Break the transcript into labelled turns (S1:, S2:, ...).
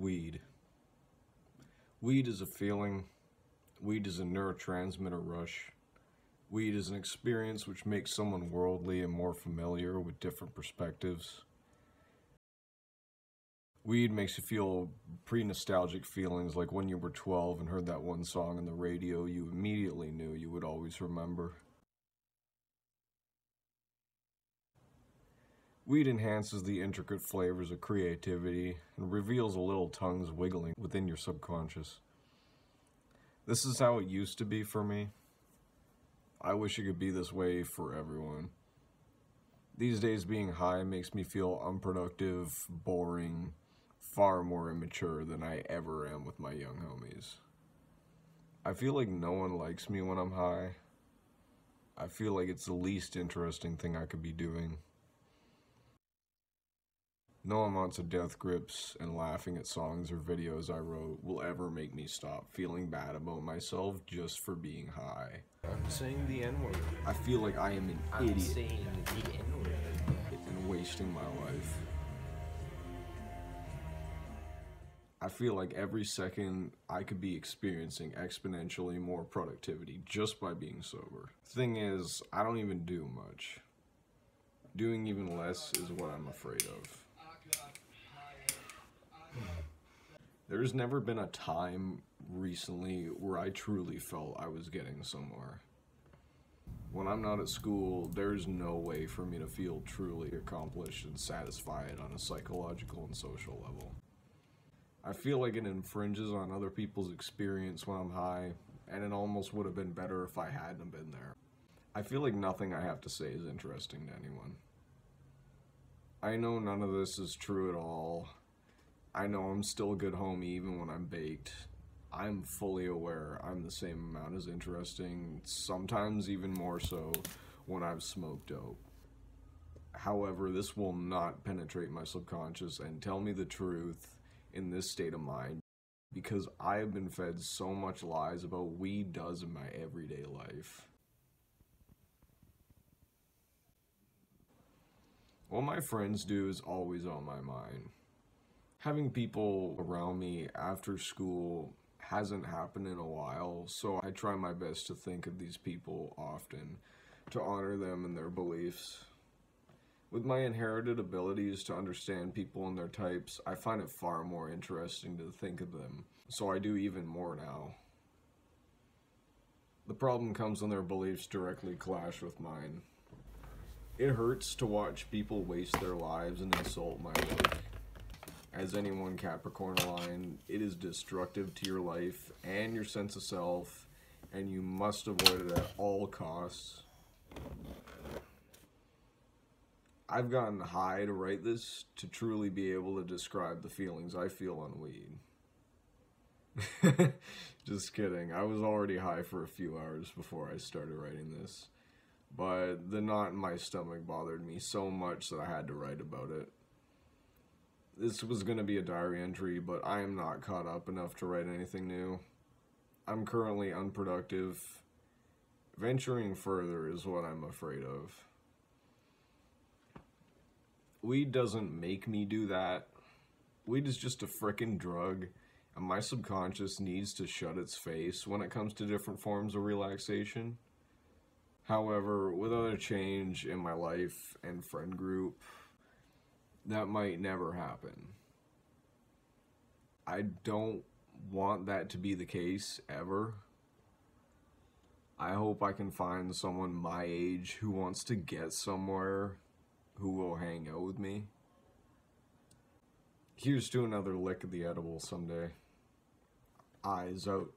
S1: Weed. Weed is a feeling. Weed is a neurotransmitter rush. Weed is an experience which makes someone worldly and more familiar with different perspectives. Weed makes you feel pre-nostalgic feelings like when you were 12 and heard that one song on the radio you immediately knew you would always remember. Weed enhances the intricate flavors of creativity and reveals a little tongues wiggling within your subconscious. This is how it used to be for me. I wish it could be this way for everyone. These days being high makes me feel unproductive, boring, far more immature than I ever am with my young homies. I feel like no one likes me when I'm high. I feel like it's the least interesting thing I could be doing. No amounts of death grips and laughing at songs or videos I wrote will ever make me stop feeling bad about myself just for being high.
S2: I'm saying the N-word.
S1: I feel like I am an
S2: I'm
S1: idiot
S2: saying the N-word.
S1: and wasting my life. I feel like every second I could be experiencing exponentially more productivity just by being sober. Thing is, I don't even do much. Doing even less is what I'm afraid of. There's never been a time recently where I truly felt I was getting somewhere. When I'm not at school, there's no way for me to feel truly accomplished and satisfied on a psychological and social level. I feel like it infringes on other people's experience when I'm high, and it almost would have been better if I hadn't been there. I feel like nothing I have to say is interesting to anyone. I know none of this is true at all. I know I'm still a good homie even when I'm baked. I'm fully aware I'm the same amount as interesting, sometimes even more so when I've smoked dope. However, this will not penetrate my subconscious and tell me the truth in this state of mind because I have been fed so much lies about what weed does in my everyday life. What my friends do is always on my mind. Having people around me after school hasn't happened in a while, so I try my best to think of these people often, to honor them and their beliefs. With my inherited abilities to understand people and their types, I find it far more interesting to think of them, so I do even more now. The problem comes when their beliefs directly clash with mine. It hurts to watch people waste their lives and insult my work. As anyone Capricorn aligned, it is destructive to your life and your sense of self, and you must avoid it at all costs. I've gotten high to write this to truly be able to describe the feelings I feel on weed. Just kidding, I was already high for a few hours before I started writing this, but the knot in my stomach bothered me so much that I had to write about it. This was going to be a diary entry, but I am not caught up enough to write anything new. I'm currently unproductive. Venturing further is what I'm afraid of. Weed doesn't make me do that. Weed is just a frickin' drug, and my subconscious needs to shut its face when it comes to different forms of relaxation. However, with other change in my life and friend group, that might never happen. I don't want that to be the case ever. I hope I can find someone my age who wants to get somewhere, who will hang out with me. Here's to another lick of the edible someday. Eyes out.